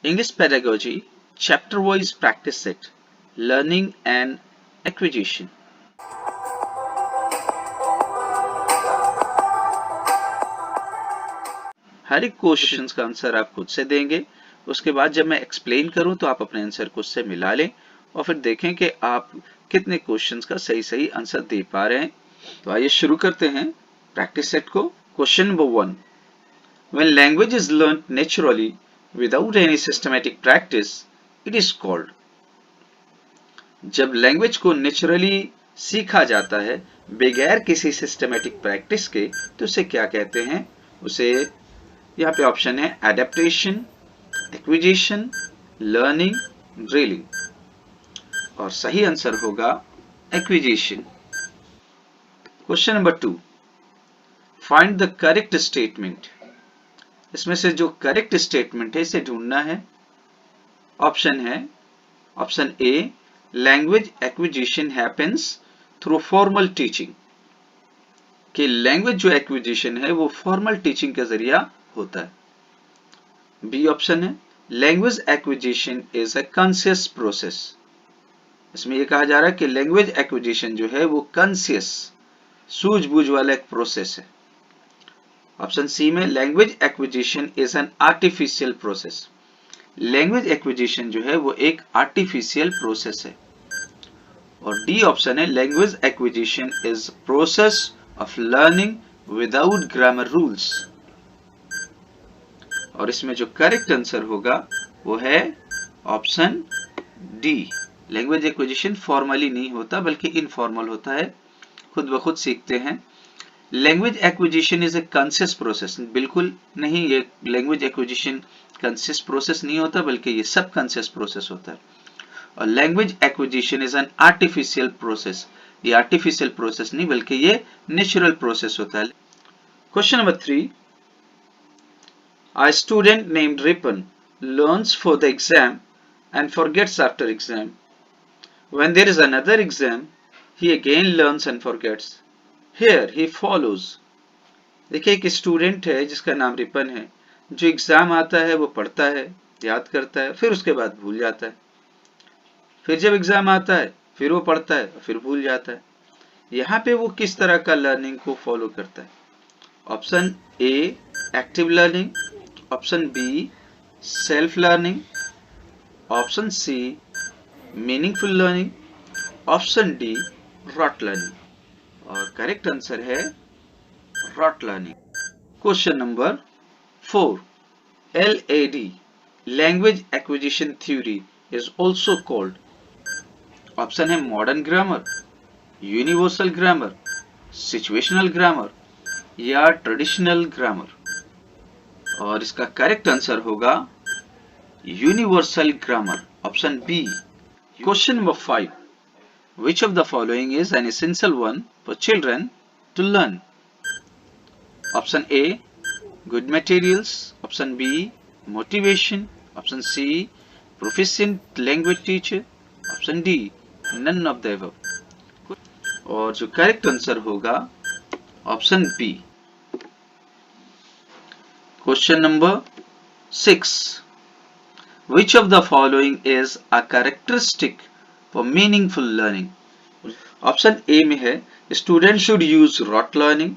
English Pedagogy, Chapter Wise Practice Set, Learning and Acquisition. हर एक question का answer आप खुद से देंगे। उसके बाद जब मैं एक्सप्लेन करूं तो आप अपने आंसर खुद से मिला लें और फिर देखें कि आप कितने क्वेश्चंस का सही सही आंसर दे पा रहे हैं। तो आइए शुरू करते हैं प्रैक्टिस सेट को। Question number 1, When language is learned naturally without any systematic practice, it is called. जब लैंग्वेज को नेचुरली सीखा जाता है बगैर किसी सिस्टमेटिक प्रैक्टिस के तो उसे क्या कहते हैं? उसे यहाँ पे ऑप्शन है एडेप्टेशन, एक्विजिशन, लर्निंग, ड्रिलिंग और सही आंसर होगा acquisition. Question number 2, find the correct statement. इसमें से जो करेक्ट स्टेटमेंट है इसे ढूंढना है। ऑप्शन है ऑप्शन ए, language acquisition happens through formal teaching, कि लैंग्वेज जो एक्विजिशन है वो फॉर्मल टीचिंग के जरिया होता है। बी ऑप्शन है, language acquisition is a conscious process. इसमें यह कहा जा रहा है कि लैंग्वेज एक्विजिशन जो है वो कॉन्शियस, सूझबूझ वाला एक प्रोसेस है। ऑप्शन सी में language acquisition is an artificial process. Language acquisition जो है वो एक आर्टिफिशियल प्रोसेस है। और डी ऑप्शन है, language acquisition is process of learning without grammar rules. और इसमें जो करेक्ट आंसर होगा वो है option D, language acquisition formally नहीं होता बल्कि इनफॉर्मल होता है, खुद ब खुद सीखते हैं। Language acquisition is a conscious process, बिल्कुल नहीं, ये लैंग्वेज एक्विजिशन कॉन्शियस प्रोसेस नहीं होता बल्कि ये सब कॉन्शियस प्रोसेस होता है। और language acquisition is an artificial process, ये आर्टिफिशियल प्रोसेस नहीं बल्कि ये नेचुरल प्रोसेस होता है। Question number 3, a student named Ripon learns for the exam and forgets after exam. When there is another exam, he again learns and forgets. Here he follows. देखिए एक student है जिसका नाम रिपन है, जो exam आता है वो पढ़ता है, याद करता है, फिर उसके बाद भूल जाता है। फिर जब एग्जाम आता है फिर वो पढ़ता है, फिर भूल जाता है। यहाँ पे वो किस तरह का लर्निंग को फॉलो करता है? Option A, active learning. Option B, self learning. Option C, meaningful learning. Option D, rote learning. और करेक्ट आंसर है rote learning. Question number 4, LAD, language acquisition theory is also called. Option है modern grammar, universal grammar, situational grammar या traditional grammar. और इसका correct answer होगा universal grammar, option B. Question number 5, which of the following is an essential one for children to learn? Option A, good materials. Option B, motivation. Option C, proficient language teacher. Option D, none of the above. और जो correct answer होगा option B. Question number 6, which of the following is a characteristic for meaningful learning? Option A में है student should use rote learning,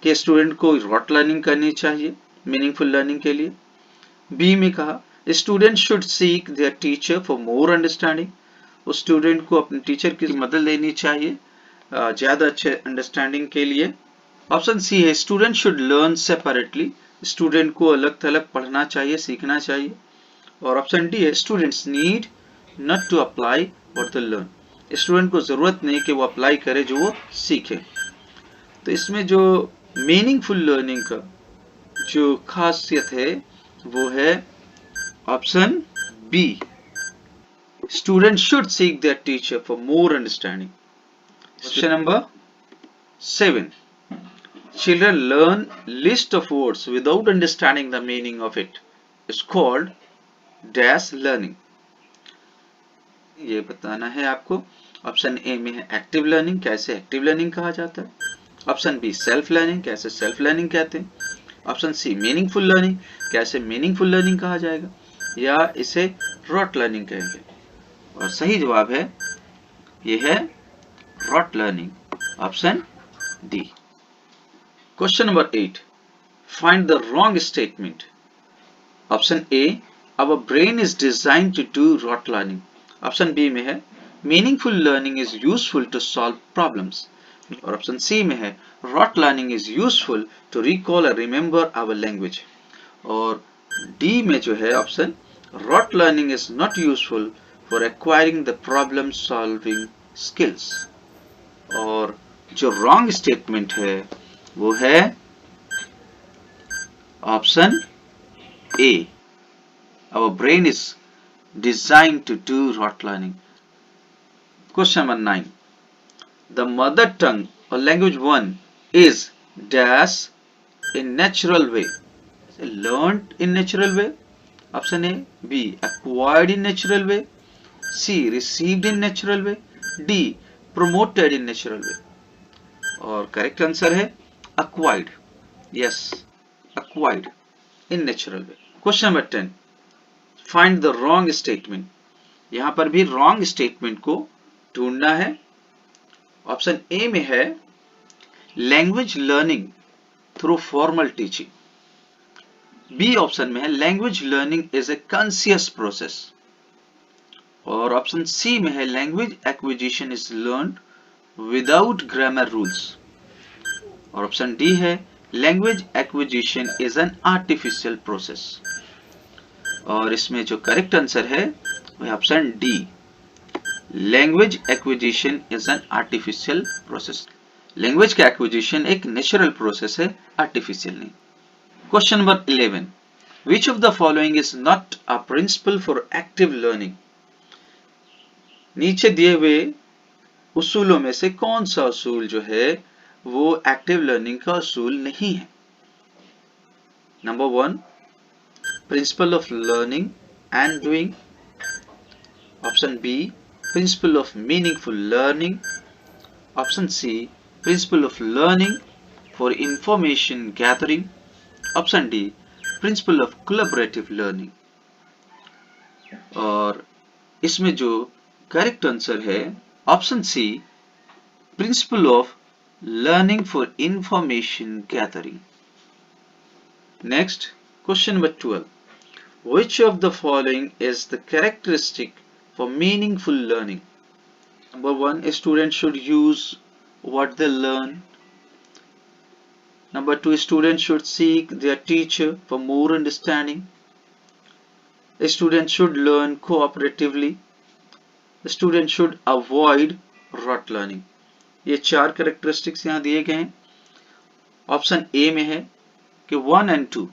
के student को rote learning करनी चाहिए meaningful learning के लिए। बी में कहा student should seek their teacher for more understanding, उस स्टूडेंट को अपने टीचर की मदद लेनी चाहिए ज्यादा अच्छे अंडरस्टैंडिंग के लिए। ऑप्शन सी है student should learn separately, student को अलग थलग पढ़ना चाहिए, सीखना चाहिए। और ऑप्शन डी है students need not to apply what they learn, student को जरूरत नहीं कि वो अप्लाई करे जो वो सीखे। तो इसमें जो मीनिंगफुल लर्निंग का जो खासियत है वो है option B, student should seek their teacher for more understanding. Question number 7, children learn list of words without understanding the meaning of it is called dash learning. ये बताना है आपको। ऑप्शन ए में है एक्टिव लर्निंग, कैसे active learning कहा जाता है। ऑप्शन बी सेल्फ लर्निंग, कैसे सेल्फ लर्निंग कहते हैं। ऑप्शन सी मीनिंगफुल लर्निंग, कैसे मीनिंगफुल लर्निंग कहा जाएगा। या इसे रॉट लर्निंग कहेंगे। और सही जवाब है ये है rote learning, option D. Question number 8, find the wrong statement. Option A, our brain is design to do rote learning. Option B में है meaningful learning is useful to solve problems. और ऑप्शन सी में है rote learning is useful to recall और remember our language. और D में जो है option rote learning is not useful for acquiring the problem solving skills. और जो रॉन्ग स्टेटमेंट है वो है option A, our brain is designed to do rote learning. Question number 9, the mother tongue or language one is dash in natural way, learned in natural way. Option A, B, acquired in natural way, C, received in natural way, D, promoted in natural way. और correct answer है acquired. Yes, acquired in natural way. Question number 10, find the wrong statement. यहां पर भी wrong statement को ढूंढना है। Option A में है language learning through formal teaching. B option में है language learning is a conscious process. और ऑप्शन सी में है language acquisition is learned without grammar rules. और ऑप्शन डी है language acquisition is an artificial process. और इसमें जो करेक्ट आंसर है वो है option D, language acquisition is an artificial process. Language का एक्विजिशन एक नेचुरल प्रोसेस है, आर्टिफिशियल नहीं। Question number 11, which of the following is not a principle for active learning. नीचे दिए हुए उसूलों में से कौन सा उसूल जो है वो एक्टिव लर्निंग का उसूल नहीं है। Number 1, principle of learning and doing. Option B, principle of meaningful learning. Option C, principle of learning for information gathering. Option D, principle of collaborative learning. और इसमें जो करेक्ट आंसर है option C, principle of learning for information gathering. Next, question number 12, which of the following is the characteristic for meaningful learning? Number 1, a student should use what they learn. Number 2, students should seek their teacher for more understanding. A student should learn cooperatively. A student should avoid rote learning. ये 4 characteristics यहाँ दिए गए हैं। Option A में है कि 1 and 2,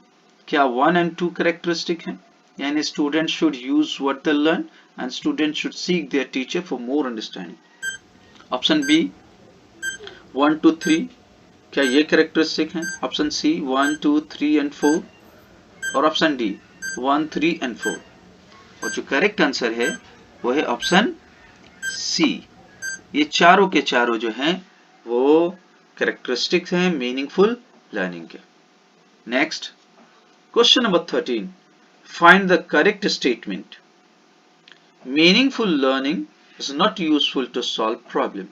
क्या 1 and 2 characteristic हैं, यानी student should use what they learn and student should seek their teacher for more understanding. Option B 1 to 3, क्या ये कैरेक्टरिस्टिक हैं। ऑप्शन सी 1 2 3 and 4 और ऑप्शन डी 1 3 and 4। और जो करेक्ट आंसर है वो है ऑप्शन सी, ये चारों के चारों जो हैं वो कैरेक्टरिस्टिक्स हैं मीनिंगफुल लर्निंग के। Next, question number 13, find the correct statement. Meaningful learning is not useful to solve problem.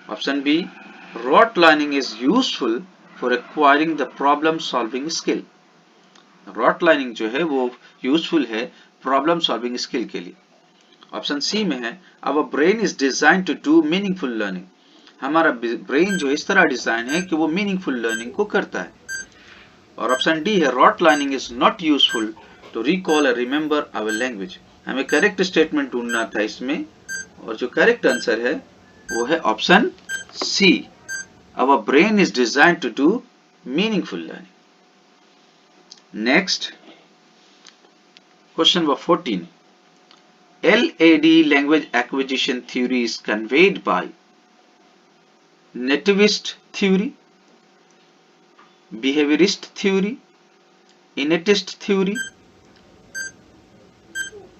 Option B, rote learning is useful for acquiring the problem solving skill. rote learning जो है वो useful है problem solving skill के लिए। Option C में है our brain is designed to do meaningful learning. हमारा brain जो इस तरह डिजाइन है कि वो मीनिंगफुल लर्निंग को करता है। और ऑप्शन डी है rote learning is not useful to recall और रिमेंबर आवर लैंग्वेज। हमें करेक्ट स्टेटमेंट ढूंढना था इसमें, और जो करेक्ट आंसर है वो है option C, our brain is design to do meaningful learning. Next, question number 14, LAD language acquisition theory is conveyed by nativist theory, behaviorist theory, innatist theory,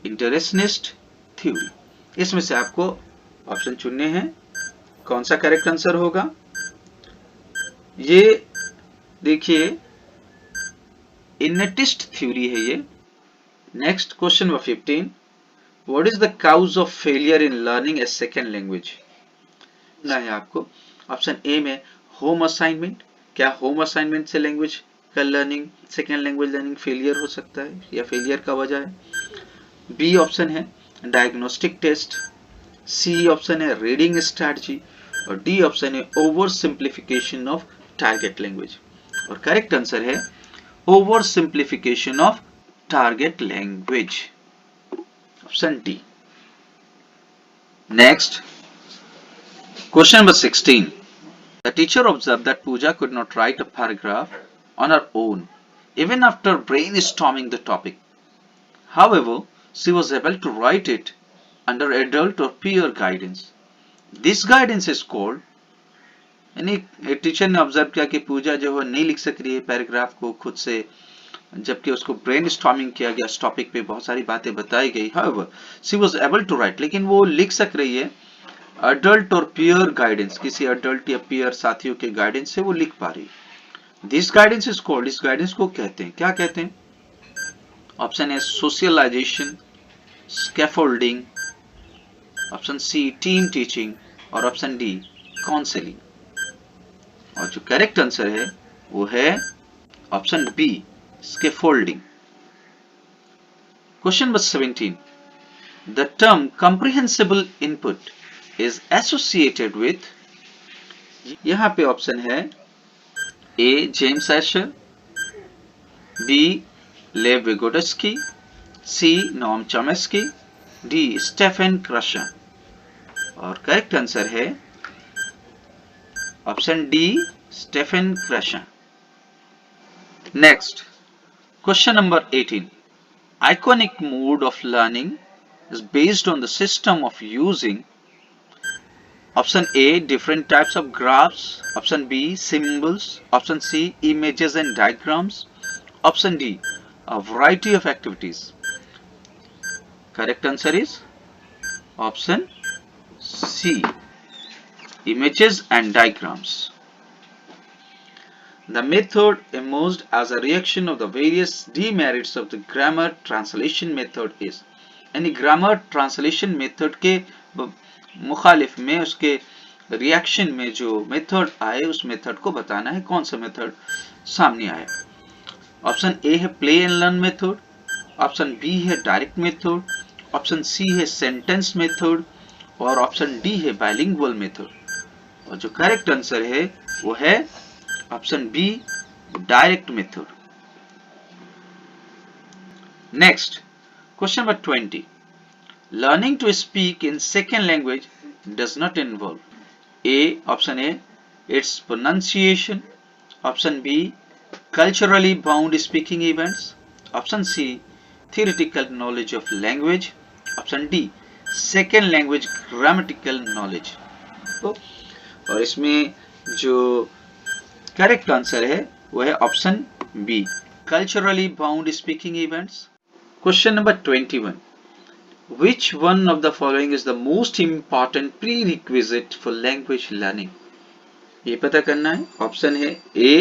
interactionist theory। इसमें से आपको ऑप्शन चुनने हैं, कौन सा करेक्ट आंसर होगा। ये देखिए innatist theory है ये, Next, question number 15. What is the cause of failure in learning a second language? ना है आपको ऑप्शन ए में होम असाइनमेंट, क्या होम असाइनमेंट से लैंग्वेज का learning, second language learning failure हो सकता है या फेलियर का वजह है। बी ऑप्शन है डायग्नोस्टिक टेस्ट, सी ऑप्शन है रीडिंग स्ट्रैटेजी और डी ऑप्शन है over simplification of target language. और करेक्ट आंसर है over simplification of target language, option D. Next, question number 16. The teacher observed that Pooja could not write a paragraph on her own, even after brainstorming the topic. However, she was able to write it under adult or peer guidance. This guidance is called, यानी teacher ने observe किया कि पूजा जो है नहीं लिख सक रही है पैराग्राफ को खुद से, जबकि उसको ब्रेनस्टॉर्मिंग किया गया, इस टॉपिक पे बहुत सारी बातें बताई गई। However, she was able to write, लेकिन वो लिख सक रही है अडल्ट और पीयर गाइडेंस, किसी अडल्ट या पीयर साथियों के गाइडेंस से वो लिख पा रही है। दिस गाइडेंस इज कॉल्ड, इस गाइडेंस को कहते हैं, क्या कहते हैं? ऑप्शन है socialisation, scaffolding, option C team teaching और ऑप्शन डी काउंसलिंग। और जो करेक्ट आंसर है वो है option B scaffolding. Question number 17. The term comprehensible input is associated with, यहां पे ऑप्शन है ए James Asher, B Lev Vygotsky, C Noam Chomsky, D Stephen Krashen. और करेक्ट आंसर है option D Stephen Krashen. Next, question number 18. Iconic mode of learning is based on the system of using option A different types of graphs, option B symbols, option C images and diagrams, option D a variety of activities. Correct answer is option C images and diagrams. The method emerged as a reaction of the various demerits of the grammar translation method is, यानी grammar translation method के मुखालिफ में, उसके reaction में जो method आए उस method को बताना है, कौन सा मेथड सामने आया। ऑप्शन ए है play and learn method, option B है डायरेक्ट मेथड, ऑप्शन सी है सेंटेंस मेथड और ऑप्शन डी है बाइलिंगुअल मेथड। और जो करेक्ट आंसर है वो है option B direct method. Next, question number 20. Learning to speak in second language does not involve A. Option A its pronunciation, option B culturally bound speaking events, option C theoretical knowledge of language, option D second language grammatical knowledge. तो और इसमें जो correct answer है वो है option B culturally bound speaking events. Question number 21. Which one of the following is the most important prerequisite for language learning? ये पता करना है। ऑप्शन है A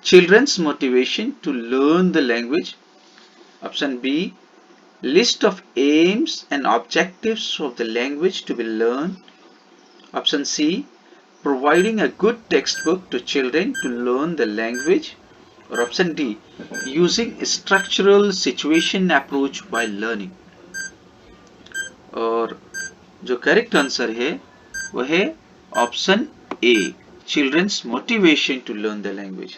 children's motivation to learn the language, option B list of aims and objectives of the language to be learned, option C providing a good textbook to children to learn the language और option D using structural situation approach while learning। और जो correct answer है वह है option A children's motivation to learn the language.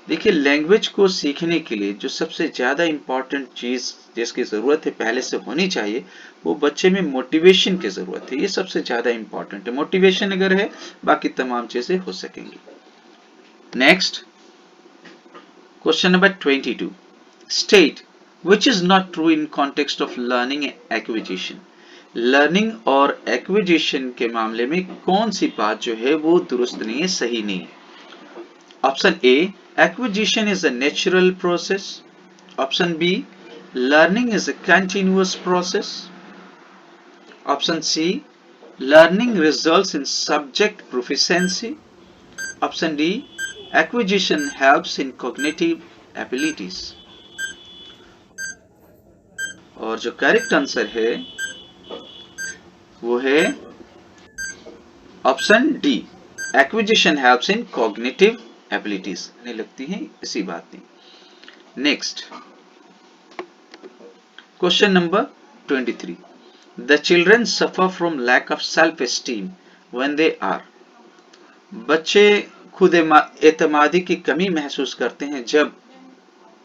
देखिए, language को सीखने के लिए जो सबसे ज्यादा इंपॉर्टेंट चीज जिसकी जरूरत है पहले से होनी चाहिए वो बच्चे में मोटिवेशन की जरूरत है। ये सबसे ज्यादा इंपॉर्टेंट है। मोटिवेशन अगर है बाकी तमाम चीजें हो सकेंगी। Next, question number 22. State which is not true in context of learning acquisition. Learning और एक्विजिशन के मामले में कौन सी बात जो है वो दुरुस्त नहीं है, सही नहीं है। Option A acquisition is a natural process, option B learning is a continuous process, option C learning results in subject proficiency, option D acquisition helps in cognitive abilities. और जो करेक्ट आंसर है वो है option D, acquisition helps in cognitive abilities. नहीं लगती है इसी बात नहीं। Next question number 23, the children suffer from lack of self esteem when they are, बच्चे खुद एतमादी की कमी महसूस करते हैं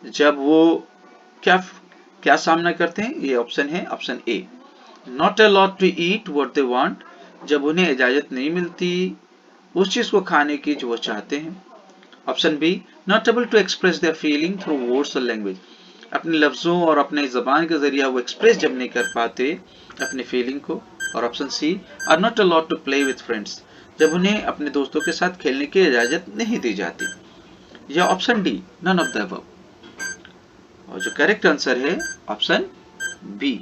जब वो क्या क्या सामना करते हैं। ये ऑप्शन है option A, not allowed to eat what they want, जब उन्हें इजाजत नहीं मिलती उस चीज को खाने की जो वो चाहते हैं। Option B, not able to express their feeling through words और लैंग्वेज, अपने लफ्जों और अपने जबान के जरिए वो एक्सप्रेस जब नहीं कर पाते अपनी फीलिंग को। और option C, are not allowed to play with friends, जब उन्हें अपने दोस्तों के साथ खेलने की इजाजत नहीं दी जाती। या option D, none of the above. और जो करेक्ट आंसर है option B,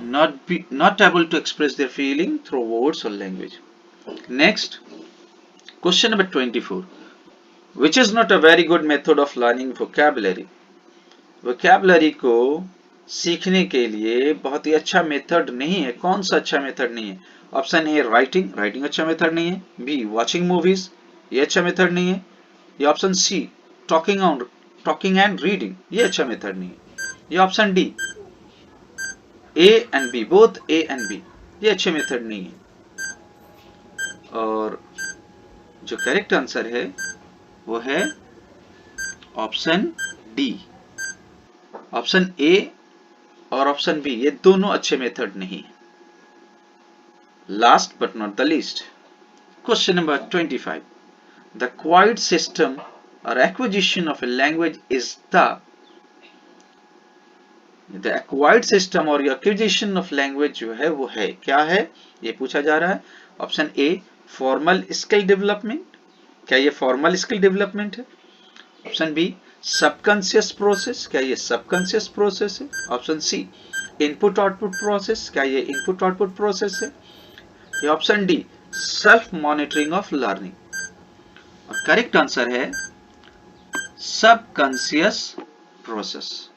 not able to express their feeling through words or language. Next, question number 24, which is not a very good method of learning vocabulary. vocabulary को सीखने के लिए बहुत ही अच्छा method नहीं है। कौन सा अच्छा मेथड नहीं है? ऑप्शन ए, राइटिंग अच्छा मेथड नहीं है। बी, वॉचिंग मूवीज, ये अच्छा मेथड नहीं है। या option C, talking and reading, ये अच्छा मेथड नहीं है। या option D, A and B, both A and B, ये अच्छे मेथड नहीं है। और जो करेक्ट आंसर है वो है ऑप्शन डी, ऑप्शन ए और ऑप्शन बी, ये दोनों अच्छे मेथड नहीं है। Last but not the least, question number 25, the acquired system or acquisition of a language is the acquired system और acquisition of language जो है वो है क्या है, ये पूछा जा रहा है। Option A, formal skill development, क्या ये फॉर्मल स्किल डेवलपमेंट है। ऑप्शन बी, सबकॉन्शियस प्रोसेस, क्या ये सबकॉन्शियस प्रोसेस है। Option C, input output process, क्या ये इनपुट आउटपुट प्रोसेस है। या option D, self monitoring of learning. और करेक्ट आंसर है सबकॉन्शियस प्रोसेस।